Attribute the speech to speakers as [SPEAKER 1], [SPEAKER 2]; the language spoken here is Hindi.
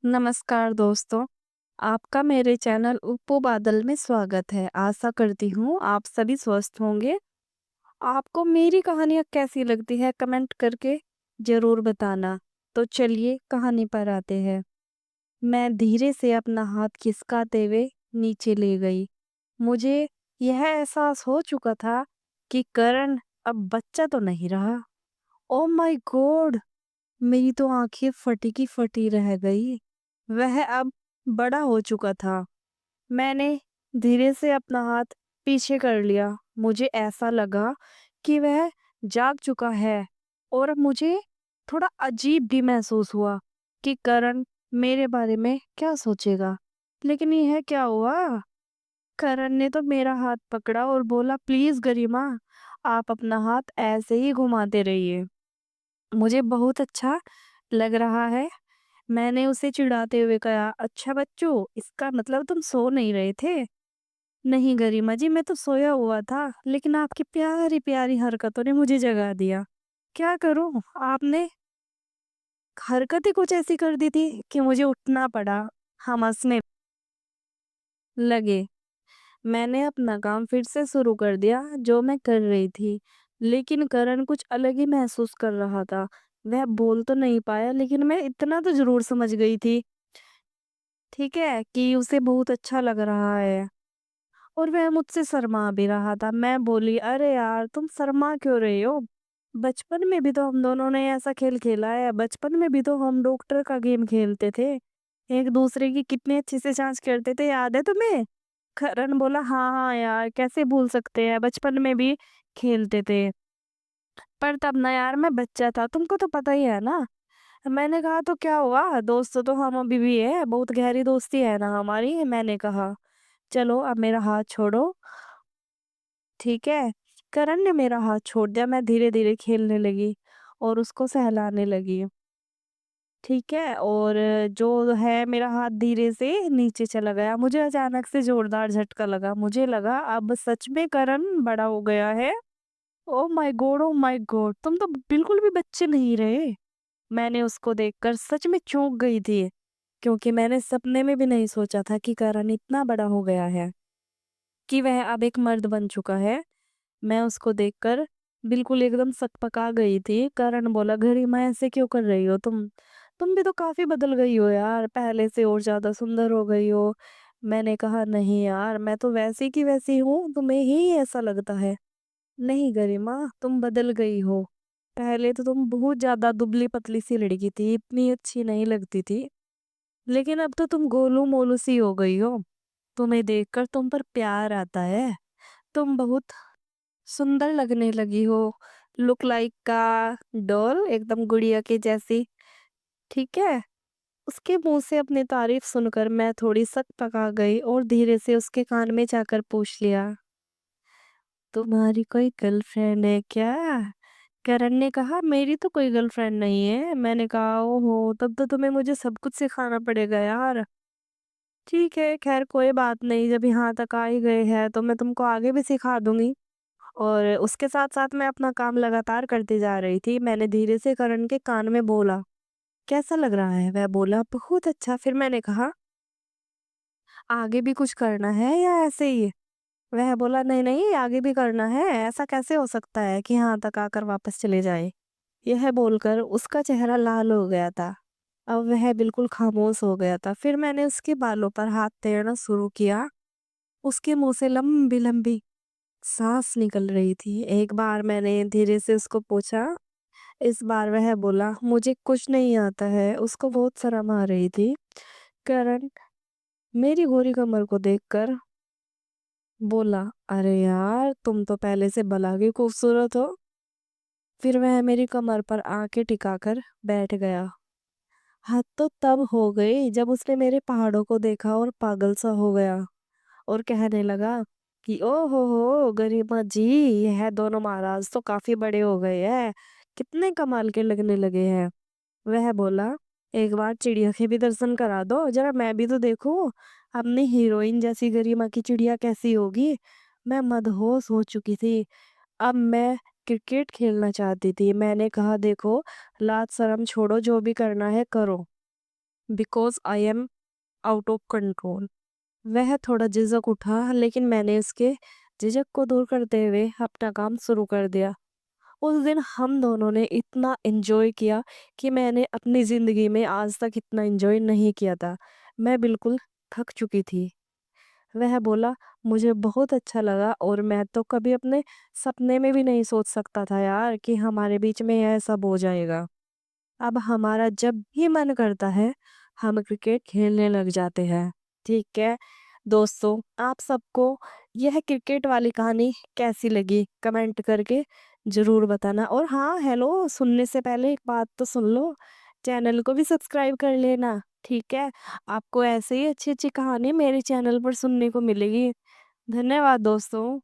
[SPEAKER 1] नमस्कार दोस्तों, आपका मेरे चैनल उपो बादल में स्वागत है। आशा करती हूँ आप सभी स्वस्थ होंगे। आपको मेरी कहानियाँ कैसी लगती है कमेंट करके ज़रूर बताना। तो चलिए कहानी पर आते हैं। मैं धीरे से अपना हाथ खिसकाते हुए नीचे ले गई। मुझे यह एहसास हो चुका था कि करण अब बच्चा तो नहीं रहा। Oh my God! मेरी तो आंखें फटी की फटी रह गई। वह अब बड़ा हो चुका था। मैंने धीरे से अपना हाथ पीछे कर लिया। मुझे ऐसा लगा कि वह जाग चुका है और मुझे थोड़ा अजीब भी महसूस हुआ कि करण मेरे बारे में क्या सोचेगा। लेकिन यह क्या हुआ? करण ने तो मेरा हाथ पकड़ा और बोला, प्लीज गरिमा, आप अपना हाथ ऐसे ही घुमाते रहिए। मुझे बहुत अच्छा लग रहा है। मैंने उसे चिढ़ाते हुए कहा, अच्छा बच्चों, इसका मतलब तुम सो नहीं रहे थे? नहीं गरिमा जी, मैं तो सोया हुआ था, लेकिन आपकी प्यारी प्यारी हरकतों ने मुझे जगा दिया। क्या करूं? आपने हरकत ही कुछ ऐसी कर दी थी कि मुझे उठना पड़ा। हम हंसने लगे। मैंने अपना काम फिर से शुरू कर दिया जो मैं कर रही थी। लेकिन करण कुछ अलग ही महसूस कर रहा था। वह बोल तो नहीं पाया, लेकिन मैं इतना तो जरूर समझ गई थी, ठीक है, कि उसे बहुत अच्छा लग रहा है। और वह मुझसे शर्मा भी रहा था। मैं बोली, अरे यार, तुम शर्मा क्यों रही हो? बचपन में भी तो हम दोनों ने ऐसा खेल खेला है। बचपन में भी तो हम डॉक्टर का गेम खेलते थे, एक दूसरे की कितनी अच्छे से जांच करते थे, याद है तुम्हें? करण बोला, हाँ हाँ यार, कैसे भूल सकते हैं, बचपन में भी खेलते थे। पर तब ना यार, मैं बच्चा था, तुमको तो पता ही है ना। मैंने कहा, तो क्या हुआ, दोस्त तो हम अभी भी है, बहुत गहरी दोस्ती है ना हमारी। मैंने कहा, चलो अब मेरा हाथ छोड़ो, ठीक है। करण ने मेरा हाथ छोड़ दिया। मैं धीरे धीरे खेलने लगी और उसको सहलाने लगी, ठीक है। और जो है, मेरा हाथ धीरे से नीचे चला गया। मुझे अचानक से जोरदार झटका लगा। मुझे लगा अब सच में करण बड़ा हो गया है। Oh my God, oh my God, तुम तो बिल्कुल भी बच्चे नहीं रहे। मैंने उसको देखकर सच में चौंक गई थी, क्योंकि मैंने सपने में भी नहीं सोचा था कि करण इतना बड़ा हो गया है, कि वह अब एक मर्द बन चुका है। मैं उसको देखकर बिल्कुल एकदम सकपका गई थी। करण बोला, गरिमा ऐसे क्यों कर रही हो तुम? तुम भी तो काफी बदल गई हो यार, पहले से और ज्यादा सुंदर हो गई हो। मैंने कहा, नहीं यार, मैं तो वैसी की वैसी हूँ, तुम्हें ही ऐसा लगता है। नहीं गरिमा, तुम बदल गई हो। पहले तो तुम बहुत ज्यादा दुबली पतली सी लड़की थी, इतनी अच्छी नहीं लगती थी। लेकिन अब तो तुम गोलू मोलू सी हो गई हो। तुम्हें देखकर तुम पर प्यार आता है। तुम बहुत सुंदर लगने लगी हो। लुक लाइक का डॉल, एकदम गुड़िया के जैसी, ठीक है। उसके मुंह से अपनी तारीफ सुनकर मैं थोड़ी सक पका गई और धीरे से उसके कान में जाकर पूछ लिया, तुम्हारी कोई गर्लफ्रेंड है क्या? करण ने कहा, मेरी तो कोई गर्लफ्रेंड नहीं है। मैंने कहा, ओहो, तब तो तुम्हें मुझे सब कुछ सिखाना पड़ेगा यार। ठीक है, खैर कोई बात नहीं, जब यहाँ तक आ ही गए हैं तो मैं तुमको आगे भी सिखा दूंगी। और उसके साथ-साथ मैं अपना काम लगातार करती जा रही थी। मैंने धीरे से करण के कान में बोला, कैसा लग रहा है? वह बोला, बहुत अच्छा। फिर मैंने कहा, आगे भी कुछ करना है या ऐसे ही? वह बोला, नहीं नहीं, आगे भी करना है। ऐसा कैसे हो सकता है कि यहाँ तक आकर वापस चले जाए? यह बोलकर उसका चेहरा लाल हो गया था। अब वह बिल्कुल खामोश हो गया था। फिर मैंने उसके बालों पर हाथ फेरना शुरू किया। उसके मुंह से लंबी लंबी सांस निकल रही थी। एक बार मैंने धीरे से उसको पूछा। इस बार वह बोला, मुझे कुछ नहीं आता है। उसको बहुत शर्म आ रही थी। करण मेरी गोरी कमर को देखकर बोला, अरे यार, तुम तो पहले से भला ही खूबसूरत हो। फिर वह मेरी कमर पर आंखें टिकाकर बैठ गया। हद तो तब हो गई जब उसने मेरे पहाड़ों को देखा और पागल सा हो गया और कहने लगा कि ओ हो गरिमा जी, यह दोनों महाराज तो काफी बड़े हो गए हैं, कितने कमाल के लगने लगे हैं। वह बोला, एक बार चिड़िया के भी दर्शन करा दो, जरा मैं भी तो देखूं अपनी हीरोइन जैसी गरिमा की चिड़िया कैसी होगी। मैं मदहोश हो चुकी थी। अब मैं क्रिकेट खेलना चाहती थी। मैंने कहा, देखो, लाज शर्म छोड़ो, जो भी करना है करो। Because I am out of control. वह थोड़ा झिझक उठा, लेकिन मैंने उसके झिझक को दूर करते हुए अपना काम शुरू कर दिया। उस दिन हम दोनों ने इतना एन्जॉय किया कि मैंने अपनी ज़िंदगी में आज तक इतना एन्जॉय नहीं किया था। मैं बिल्कुल थक चुकी थी। वह बोला, मुझे बहुत अच्छा लगा और मैं तो कभी अपने सपने में भी नहीं सोच सकता था यार कि हमारे बीच में यह सब हो जाएगा। अब हमारा जब भी मन करता है, हम क्रिकेट खेलने लग जाते हैं। ठीक है? दोस्तों, आप सबको यह क्रिकेट वाली कहानी कैसी लगी? कमेंट करके ज़रूर बताना। और हाँ, हेलो, सुनने से पहले एक बात तो सुन लो, चैनल को भी सब्सक्राइब कर लेना, ठीक है? आपको ऐसे ही अच्छी-अच्छी कहानी मेरे चैनल पर सुनने को मिलेगी। धन्यवाद दोस्तों।